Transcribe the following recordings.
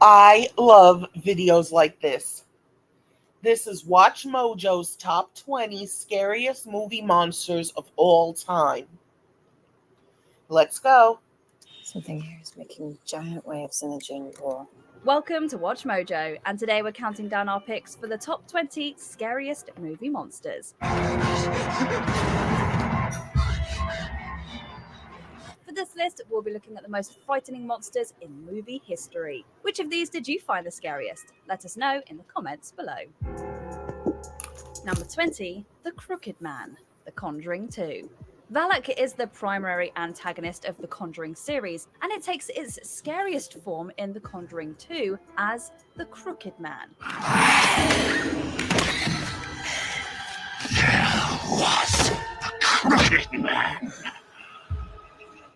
I love videos like this. This is Watch Mojo's top 20 scariest movie monsters of all time. Let's go. Something here is making giant waves in the jungle. Welcome to Watch Mojo, and today we're counting down our picks for the top 20 scariest movie monsters. For this list, we'll be looking at the most frightening monsters in movie history. Which of these did you find the scariest? Let us know in the comments below. Number 20, The Crooked Man, The Conjuring 2. Valak is the primary antagonist of the Conjuring series, and it takes its scariest form in The Conjuring 2 as the Crooked Man. There was the Crooked Man.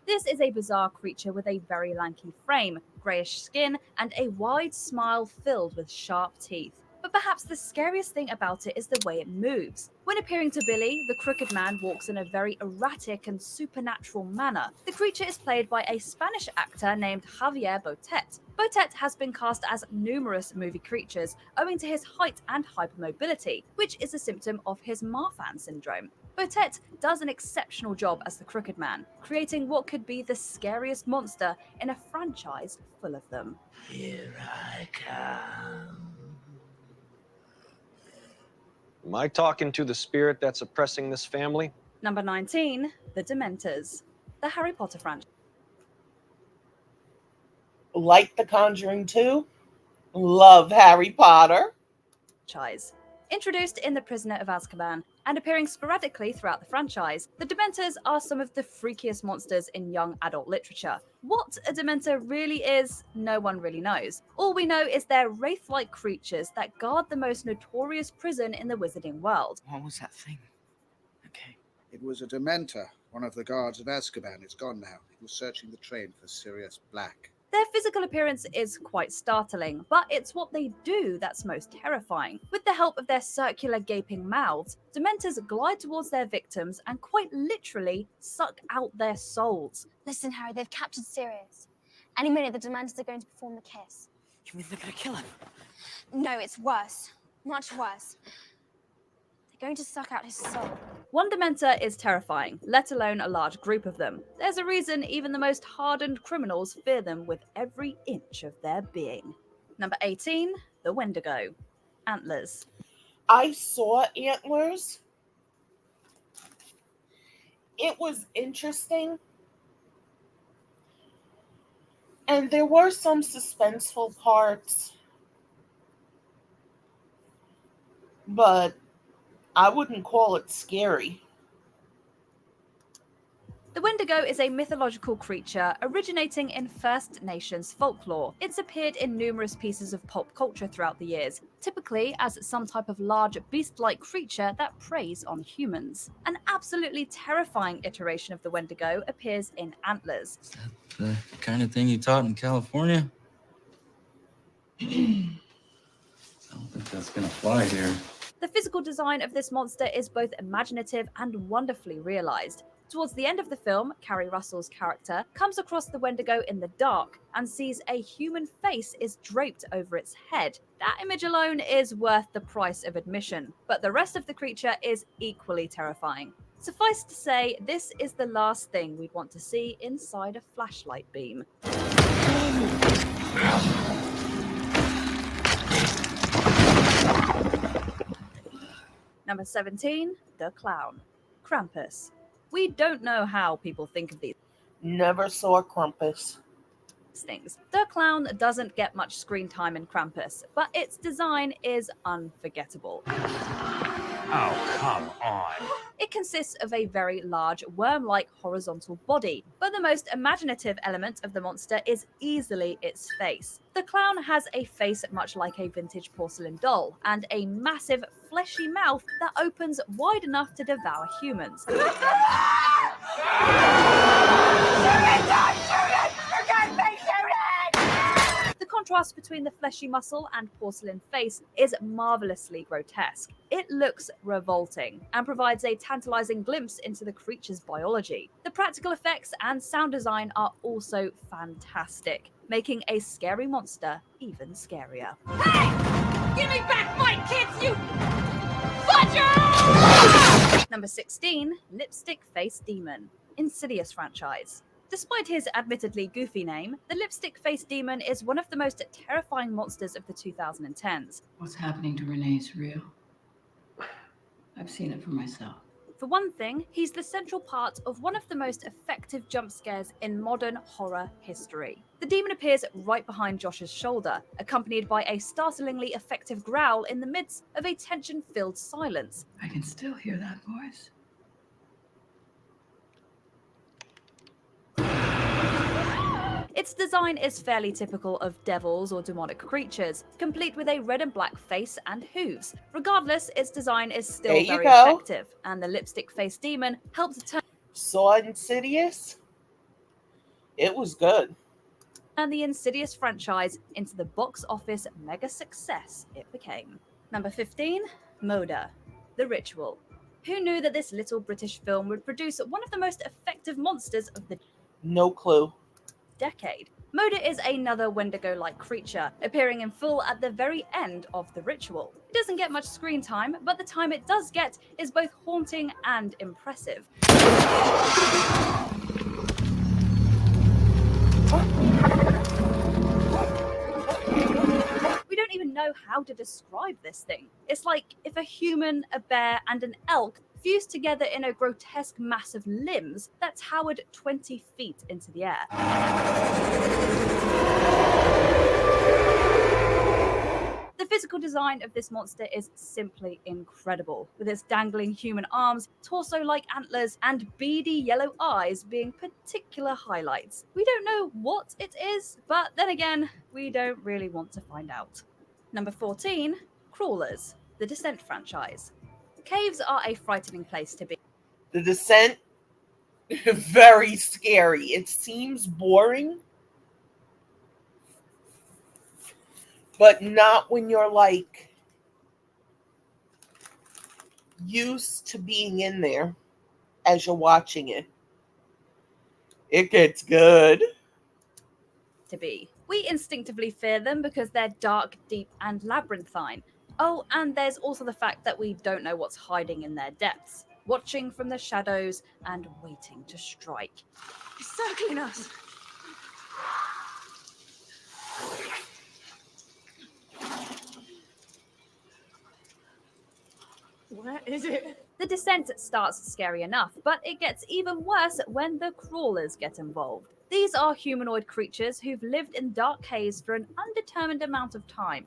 This is a bizarre creature with a very lanky frame, greyish skin, and a wide smile filled with sharp teeth. But perhaps the scariest thing about it is the way it moves. When appearing to Billy, the Crooked Man walks in a very erratic and supernatural manner. The creature is played by a Spanish actor named Javier Botet. Botet has been cast as numerous movie creatures owing to his height and hypermobility, which is a symptom of his Marfan syndrome. Botet does an exceptional job as the Crooked Man, creating what could be the scariest monster in a franchise full of them. Here I come. Am I talking to the spirit that's oppressing this family? Number 19, The Dementors, the Harry Potter franchise. Like The Conjuring 2? Love Harry Potter? Introduced in The Prisoner of Azkaban and appearing sporadically throughout the franchise, the Dementors are some of the freakiest monsters in young adult literature. What a Dementor really is, no one really knows. All we know is they're wraith-like creatures that guard the most notorious prison in the wizarding world. What was that thing? Okay. It was a Dementor, one of the guards of Azkaban. It's gone now. He was searching the train for Sirius Black. Their physical appearance is quite startling, but it's what they do that's most terrifying. With the help of their circular gaping mouths, Dementors glide towards their victims and quite literally suck out their souls. Listen, Harry, they've captured Scariest. Any minute, the Dementors are going to perform the kiss. You mean they're gonna kill him? No, it's worse. Much worse. They're going to suck out his soul. One Dementor is terrifying, let alone a large group of them. There's a reason even the most hardened criminals fear them with every inch of their being. Number 18, The Wendigo, Antlers. I saw Antlers. It was interesting. And there were some suspenseful parts. But I wouldn't call it scary. The Wendigo is a mythological creature originating in First Nations folklore. It's appeared in numerous pieces of pop culture throughout the years, typically as some type of large beast-like creature that preys on humans. An absolutely terrifying iteration of the Wendigo appears in Antlers. Is that the kind of thing you taught in California? I don't think that's gonna fly here. The physical design of this monster is both imaginative and wonderfully realised. Towards the end of the film, Carrie Russell's character comes across the Wendigo in the dark and sees a human face is draped over its head. That image alone is worth the price of admission, but the rest of the creature is equally terrifying. Suffice to say, this is the last thing we'd want to see inside a flashlight beam. Number 17, The Clown, Krampus. We don't know how people think of these Never saw Krampus. things. The Clown doesn't get much screen time in Krampus, but its design is unforgettable. Oh, come on. It consists of a very large worm-like horizontal body, but the most imaginative element of the monster is easily its face. The clown has a face much like a vintage porcelain doll, and a massive fleshy mouth that opens wide enough to devour humans. The contrast cross between the fleshy muscle and porcelain face is marvelously grotesque. It looks revolting and provides a tantalizing glimpse into the creature's biology. The practical effects and sound design are also fantastic, making a scary monster even scarier. Give me back my kids, you fudger! Number 16, Lipstick Face Demon, Insidious franchise. Despite his admittedly goofy name, the Lipstick Face Demon is one of the most terrifying monsters of the 2010s. What's happening to Renee is real. I've seen it for myself. For one thing, he's the central part of one of the most effective jump scares in modern horror history. The demon appears right behind Josh's shoulder, accompanied by a startlingly effective growl in the midst of a tension-filled silence. I can still hear that voice. Its design is fairly typical of devils or demonic creatures, complete with a red and black face and hooves. Regardless, its design is still There you very go. effective, and the Lipstick Face Demon helped turn Saw Insidious? It was good. the Insidious franchise into the box office mega success it became. Number 15, Moda, The Ritual. Who knew that this little British film would produce one of the most effective monsters of the No clue. decade? Moda is another Wendigo-like creature, appearing in full at the very end of The Ritual. It doesn't get much screen time, but the time it does get is both haunting and impressive. We don't even know how to describe this thing. It's like if a human, a bear, and an elk fused together in a grotesque mass of limbs that towered 20 feet into the air. The physical design of this monster is simply incredible, with its dangling human arms, torso-like antlers, and beady yellow eyes being particular highlights. We don't know what it is, but then again, we don't really want to find out. Number 14, Crawlers, the Descent franchise. Caves are a frightening place to be. The Descent, very scary. It seems boring, but not when you're like used to being in there as you're watching it. It gets good. We instinctively fear them because they're dark, deep, and labyrinthine. Oh, and there's also the fact that we don't know what's hiding in their depths, watching from the shadows and waiting to strike. He's circling us. Where is it? The Descent starts scary enough, but it gets even worse when the Crawlers get involved. These are humanoid creatures who've lived in dark caves for an undetermined amount of time.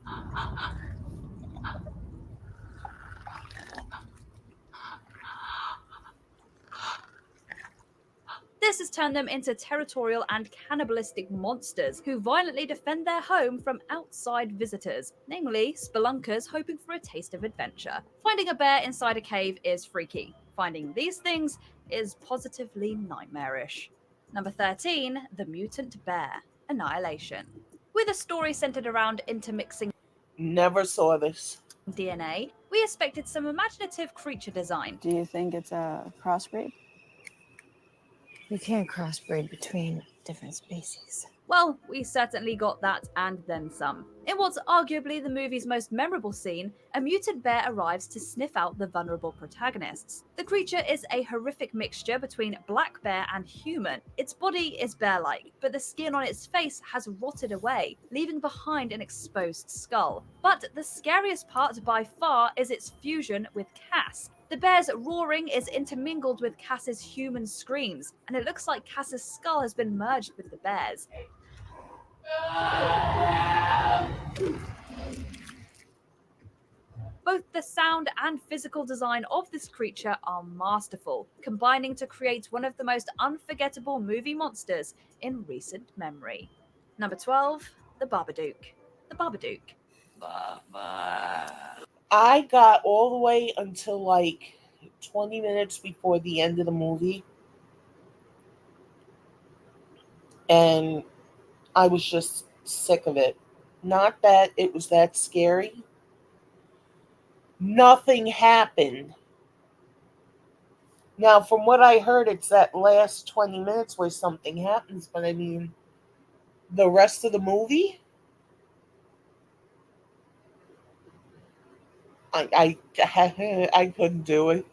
This has turned them into territorial and cannibalistic monsters who violently defend their home from outside visitors, namely spelunkers hoping for a taste of adventure. Finding a bear inside a cave is freaky. Finding these things is positively nightmarish. Number 13, The Mutant Bear, Annihilation. With a story centered around intermixing Never saw this. DNA, we expected some imaginative creature design. Do you think it's a crossbreed? You can't crossbreed between different species. Well, we certainly got that and then some. In what's arguably the movie's most memorable scene, a mutant bear arrives to sniff out the vulnerable protagonists. The creature is a horrific mixture between black bear and human. Its body is bear-like, but the skin on its face has rotted away, leaving behind an exposed skull. But the scariest part by far is its fusion with Cass. The bear's roaring is intermingled with Cass's human screams, and it looks like Cass's skull has been merged with the bear's. Both the sound and physical design of this creature are masterful, combining to create one of the most unforgettable movie monsters in recent memory. Number 12, The Babadook. The Babadook. I got all the way until like 20 minutes before the end of the movie, and I was just sick of it. Not that it was that scary. Nothing happened. Now, from what I heard, it's that last 20 minutes where something happens, but I mean, the rest of the movie, I, I couldn't do it.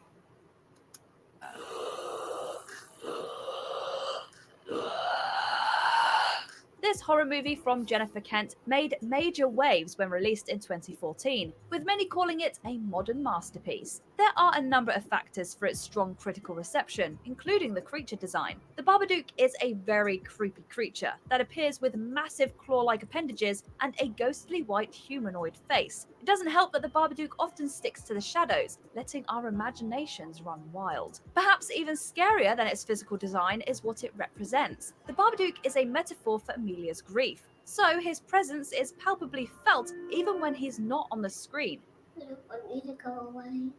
This horror movie from Jennifer Kent made major waves when released in 2014, with many calling it a modern masterpiece. There are a number of factors for its strong critical reception, including the creature design. The Babadook is a very creepy creature that appears with massive claw-like appendages and a ghostly white humanoid face. It doesn't help that the Babadook often sticks to the shadows, letting our imaginations run wild. Perhaps even scarier than its physical design is what it represents. The Babadook is a metaphor for Amelia's grief, so his presence is palpably felt even when he's not on the screen. You don't want me to go away.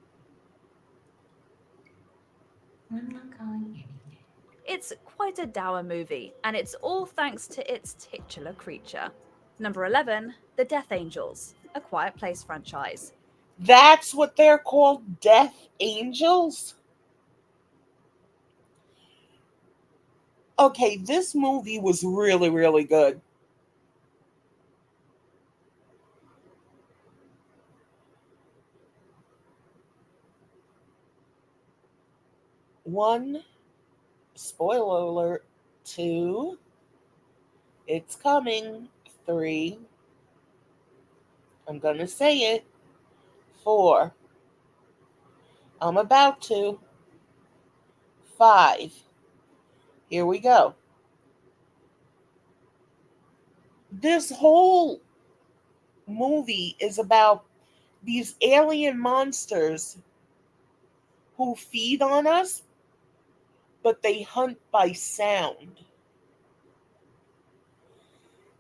I'm not going anywhere. It's quite a dour movie, and it's all thanks to its titular creature. Number 11, The Death Angels, a Quiet Place franchise. That's what they're called, Death Angels? Okay, this movie was really, really good. One, spoiler alert. Two, it's coming. Three, I'm gonna say it. Four, I'm about to. Five, here we go. This whole movie is about these alien monsters who feed on us, but they hunt by sound.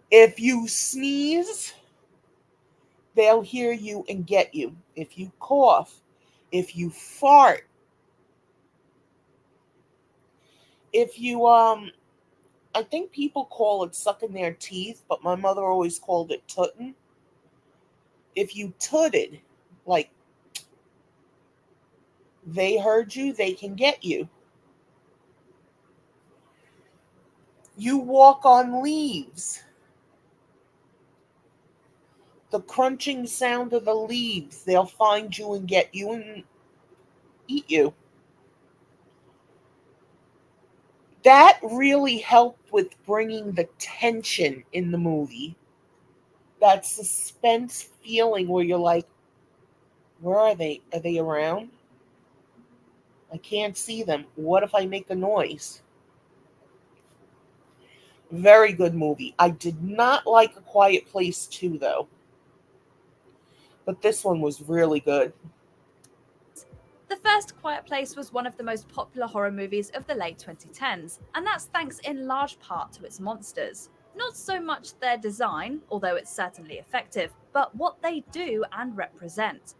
If you sneeze, they'll hear you and get you. If you cough, if you fart, if you I think people call it sucking their teeth, but my mother always called it tootin'. If you tooted, like they heard you, they can get you. You walk on leaves. The crunching sound of the leaves, they'll find you and get you and eat you. That really helped with bringing the tension in the movie. That suspense feeling where you're like, where are they? Are they around? I can't see them. What if I make a noise? Very good movie. I did not like A Quiet Place 2, though. But this one was really good. The first Quiet Place was one of the most popular horror movies of the late 2010s, and that's thanks in large part to its monsters. Not so much their design, although it's certainly effective, but what they do and represent.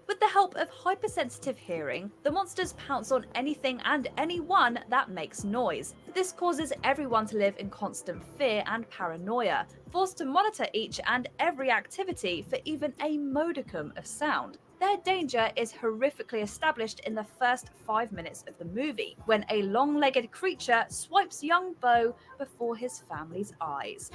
With the help of hypersensitive hearing, the monsters pounce on anything and anyone that makes noise. This causes everyone to live in constant fear and paranoia, forced to monitor each and every activity for even a modicum of sound. Their danger is horrifically established in the first 5 minutes of the movie, when a long-legged creature swipes young Beau before his family's eyes.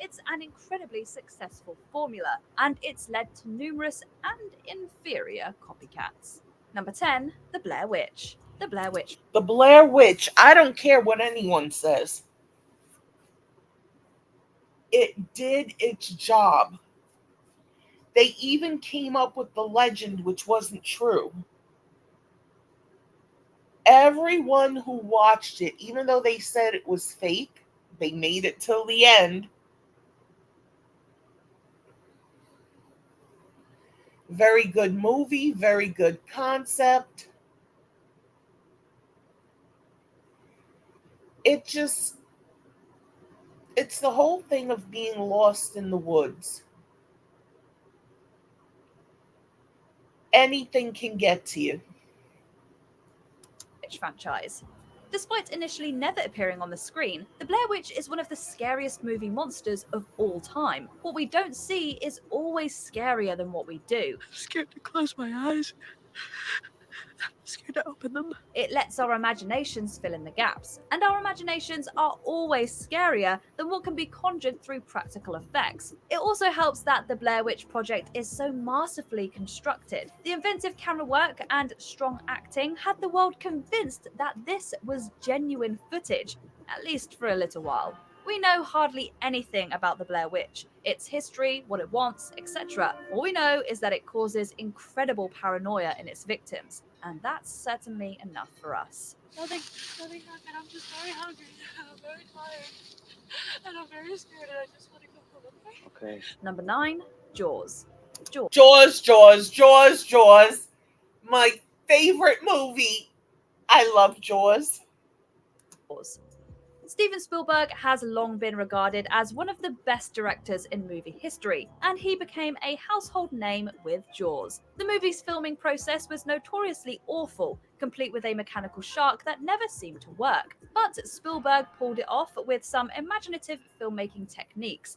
It's an incredibly successful formula, and it's led to numerous and inferior copycats. Number 10, The Blair Witch. The Blair Witch. The Blair Witch, I don't care what anyone says. It did its job. They even came up with the legend, which wasn't true. Everyone who watched it, even though they said it was fake, they made it till the end. Very good movie, very good concept. It just, It's the whole thing of being lost in the woods. Anything can get to you. Witch franchise. Despite initially never appearing on the screen, the Blair Witch is one of the scariest movie monsters of all time. What we don't see is always scarier than what we do. I'm scared to close my eyes. I'm scared to open them. It lets our imaginations fill in the gaps, and our imaginations are always scarier than what can be conjured through practical effects. It also helps that the Blair Witch Project is so masterfully constructed. The inventive camera work and strong acting had the world convinced that this was genuine footage, at least for a little while. We know hardly anything about the Blair Witch, its history, what it wants, etc. All we know is that it causes incredible paranoia in its victims, and that's certainly enough for us. Nothing happened. I'm just very hungry. I'm very tired. And I'm very scared and I just want to go home, Okay. Number 9, Jaws. Jaws. My favorite movie. I love Jaws. Steven Spielberg has long been regarded as one of the best directors in movie history, and he became a household name with Jaws. The movie's filming process was notoriously awful, complete with a mechanical shark that never seemed to work. But Spielberg pulled it off with some imaginative filmmaking techniques.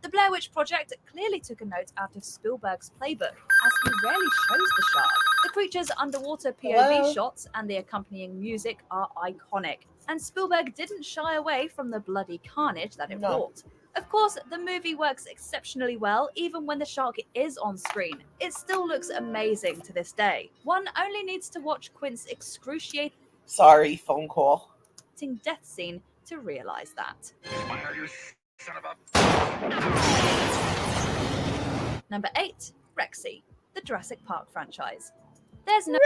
The Blair Witch Project clearly took a note out of Spielberg's playbook, as he rarely shows the shark. The creature's underwater POV shots and the accompanying music are iconic, and Spielberg didn't shy away from the bloody carnage that it brought. Of course, the movie works exceptionally well even when the shark is on screen. It still looks amazing to this day. One only needs to watch Quint's excruciating Sorry, phone call. death scene to realize that. Fire, you son of a... Number 8, Rexy, the Jurassic Park franchise. There's no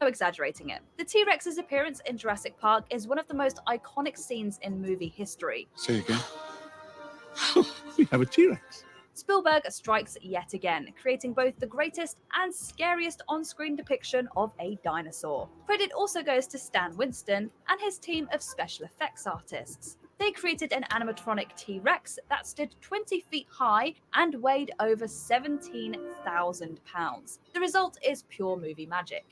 exaggerating it. The T-Rex's appearance in Jurassic Park is one of the most iconic scenes in movie history. Say again? We have a T-Rex. Spielberg strikes yet again, creating both the greatest and scariest on-screen depiction of a dinosaur. Credit also goes to Stan Winston and his team of special effects artists. They created an animatronic T-Rex that stood 20 feet high and weighed over 17,000 pounds. The result is pure movie magic.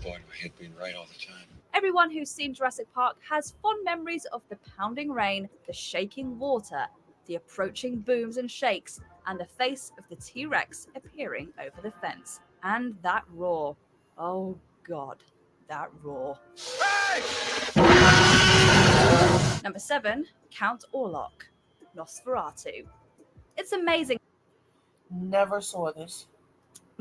Boy, my head being right all the time. Everyone who's seen Jurassic Park has fond memories of the pounding rain, the shaking water, the approaching booms and shakes, and the face of the T-Rex appearing over the fence. And that roar. Oh God, that roar. Hey! Number 7, Count Orlok, Nosferatu. It's amazing Never saw this.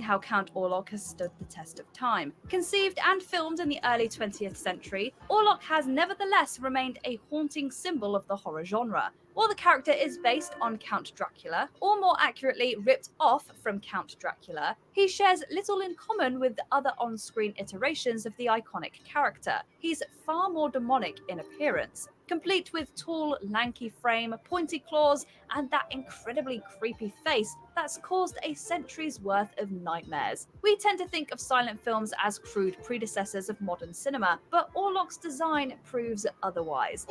how Count Orlok has stood the test of time. Conceived and filmed in the early 20th century, Orlok has nevertheless remained a haunting symbol of the horror genre. While the character is based on Count Dracula, or more accurately, ripped off from Count Dracula, he shares little in common with the other on-screen iterations of the iconic character. He's far more demonic in appearance, complete with tall, lanky frame, pointy claws, and that incredibly creepy face that's caused a century's worth of nightmares. We tend to think of silent films as crude predecessors of modern cinema, but Orlok's design proves otherwise.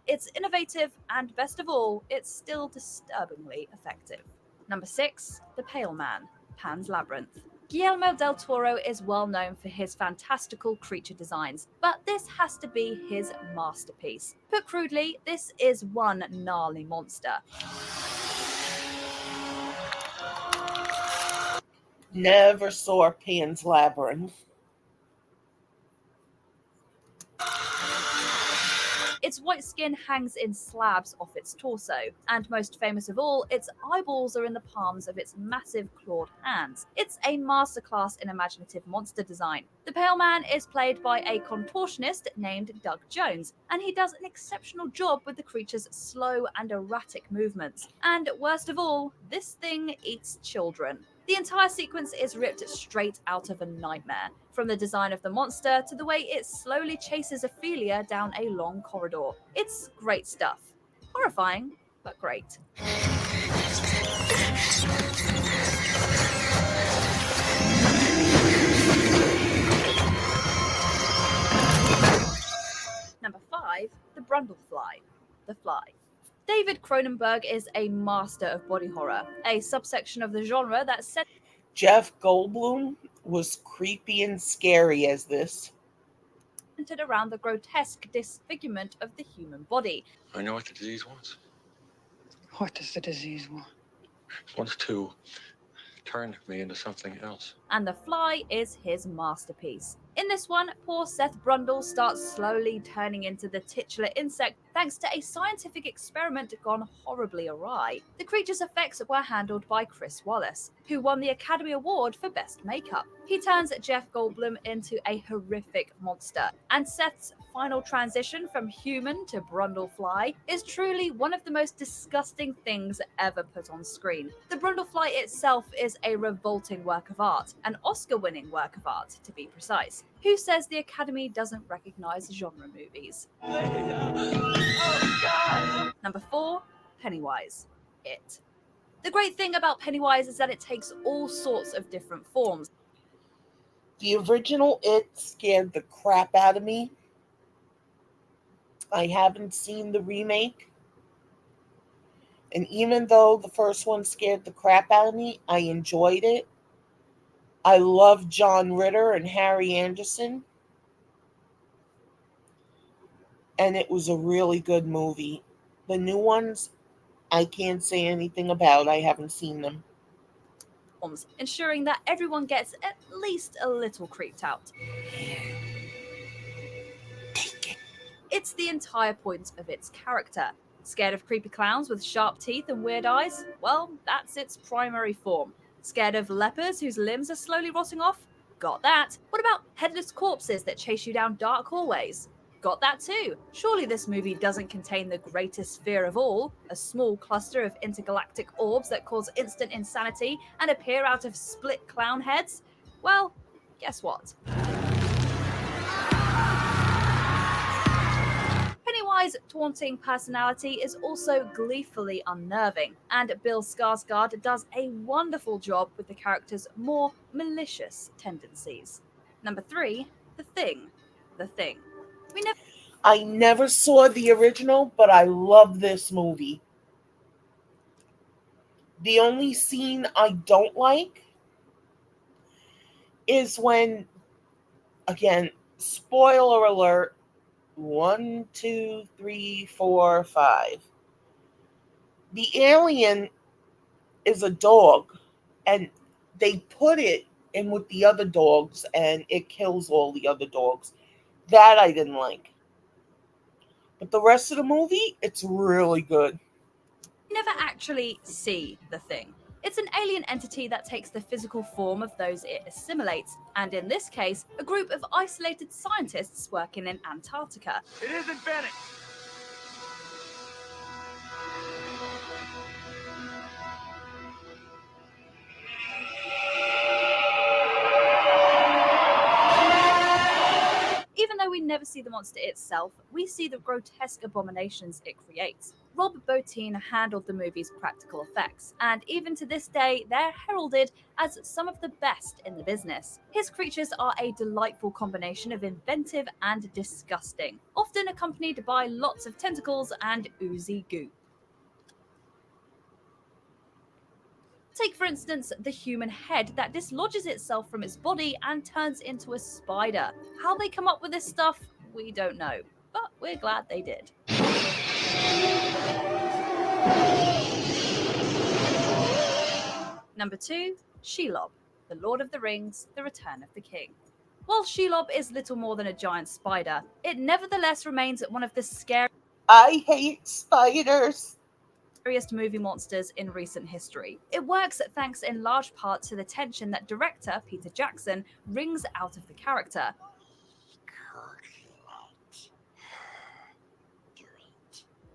It's innovative, and best of all, it's still disturbingly effective. Number 6, The Pale Man, Pan's Labyrinth. Guillermo del Toro is well known for his fantastical creature designs, but this has to be his masterpiece. Put crudely, this is one gnarly monster. Never saw Pan's Labyrinth. Its white skin hangs in slabs off its torso, and most famous of all, its eyeballs are in the palms of its massive clawed hands. It's a masterclass in imaginative monster design. The Pale Man is played by a contortionist named Doug Jones, and he does an exceptional job with the creature's slow and erratic movements. And worst of all, this thing eats children. The entire sequence is ripped straight out of a nightmare, from the design of the monster to the way it slowly chases Ophelia down a long corridor. It's great stuff. Horrifying, but great. Number 5, The Brundlefly. The Fly. David Cronenberg is a master of body horror, a subsection of the genre that set Jeff Goldblum was creepy and scary as this. centered around the grotesque disfigurement of the human body. I know what the disease wants. What does the disease want? It wants to turn me into something else. And The Fly is his masterpiece. In this one, poor Seth Brundle starts slowly turning into the titular insect thanks to a scientific experiment gone horribly awry. The creature's effects were handled by Chris Wallace, who won the Academy Award for Best Makeup. He turns Jeff Goldblum into a horrific monster, and Seth's final transition from human to Brundlefly is truly one of the most disgusting things ever put on screen. The Brundlefly itself is a revolting work of art, an Oscar-winning work of art, to be precise. Who says the Academy doesn't recognize genre movies? Number 4, Pennywise. It. The great thing about Pennywise is that it takes all sorts of different forms. The original It scared the crap out of me. I haven't seen the remake. And even though the first one scared the crap out of me, I enjoyed it. I love John Ritter and Harry Anderson. And it was a really good movie. The new ones, I can't say anything about. I haven't seen them. Ensuring that everyone gets at least a little creeped out. It's the entire point of its character. Scared of creepy clowns with sharp teeth and weird eyes? Well, that's its primary form. Scared of lepers whose limbs are slowly rotting off? Got that. What about headless corpses that chase you down dark hallways? Got that too. Surely this movie doesn't contain the greatest fear of all, a small cluster of intergalactic orbs that cause instant insanity and appear out of split clown heads? Well, guess what? Pennywise's taunting personality is also gleefully unnerving, and Bill Skarsgård does a wonderful job with the character's more malicious tendencies. Number 3, The Thing. The Thing. I never saw the original, but I love this movie. The only scene I don't like is when, again, spoiler alert, 1, 2, 3, 4, 5. The alien is a dog, and they put it in with the other dogs, and it kills all the other dogs. That I didn't like. But the rest of the movie, it's really good. We never actually see the Thing. It's an alien entity that takes the physical form of those it assimilates, and in this case, a group of isolated scientists working in Antarctica. It isn't Benny! Even though we never see the monster itself, we see the grotesque abominations it creates. Rob Bottin handled the movie's practical effects, and even to this day, they're heralded as some of the best in the business. His creatures are a delightful combination of inventive and disgusting, often accompanied by lots of tentacles and oozy goo. Take, for instance, the human head that dislodges itself from its body and turns into a spider. How they come up with this stuff, we don't know, but we're glad they did. Number 2, Shelob, The Lord of the Rings, The Return of the King. While Shelob is little more than a giant spider, it nevertheless remains one of the scariest I hate spiders. Movie monsters in recent history. It works thanks in large part to the tension that director Peter Jackson wrings out of the character.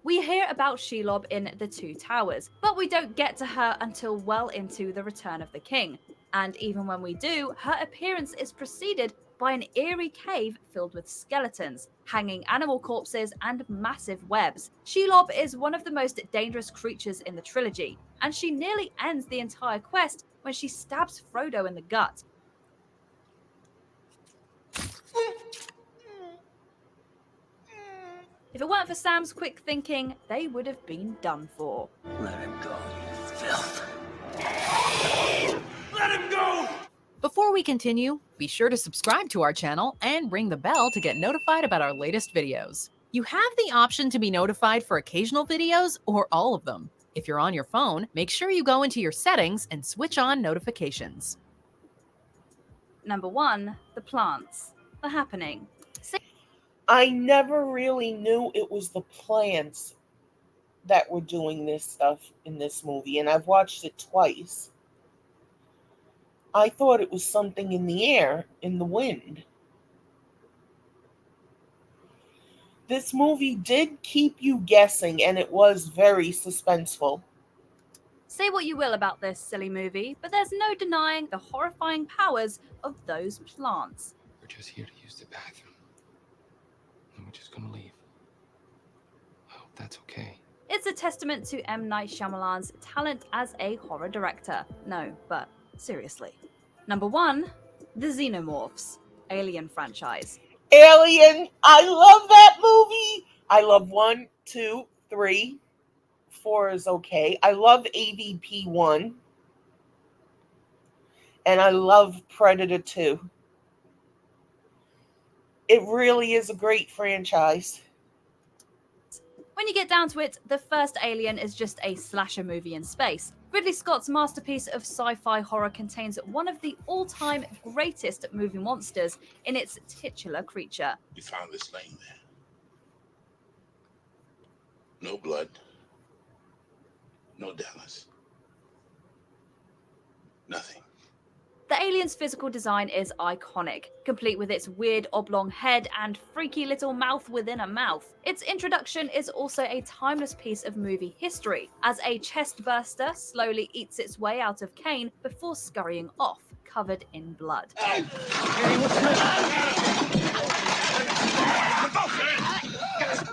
We hear about Shelob in The Two Towers, but we don't get to her until well into The Return of the King. And even when we do, her appearance is preceded by an eerie cave filled with skeletons, hanging animal corpses, and massive webs. Shelob is one of the most dangerous creatures in the trilogy, and she nearly ends the entire quest when she stabs Frodo in the gut. If it weren't for Sam's quick thinking, they would have been done for. Let him go, you filth. Let him go! Before we continue, be sure to subscribe to our channel and ring the bell to get notified about our latest videos. You have the option to be notified for occasional videos or all of them. If you're on your phone, make sure you go into your settings and switch on notifications. Number 1. The plants. The happening. I never really knew it was the plants that were doing this stuff in this movie, and I've watched it twice. I thought it was something in the air, in the wind. This movie did keep you guessing, and it was very suspenseful. Say what you will about this silly movie, but there's no denying the horrifying powers of those plants. We're just here to use the bathroom. And we're just gonna leave. I hope that's okay. It's a testament to M. Night Shyamalan's talent as a horror director. No, but seriously. Number 1. The Xenomorphs. Alien franchise. Alien, I love that movie. I love 1, 2, 3. 4 is okay. I love AVP 1. And I love Predator 2. It really is a great franchise. When you get down to it, the first Alien is just a slasher movie in space. Ridley Scott's masterpiece of sci-fi horror contains one of the all-time greatest movie monsters in its titular creature. We found this laying there. No blood. No Dallas. Nothing. The alien's physical design is iconic, complete with its weird oblong head and freaky little mouth within a mouth. Its introduction is also a timeless piece of movie history, as a chest burster slowly eats its way out of Kane before scurrying off, covered in blood.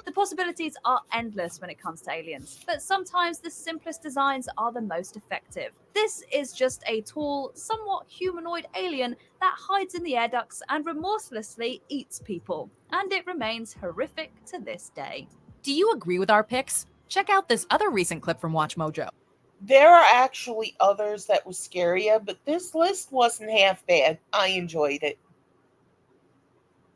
The possibilities are endless when it comes to aliens, but sometimes the simplest designs are the most effective. This is just a tall, somewhat humanoid alien that hides in the air ducts and remorselessly eats people, and it remains horrific to this day. Do you agree with our picks? Check out this other recent clip from Watch Mojo. There are actually others that were scarier, but this list wasn't half bad. I enjoyed it.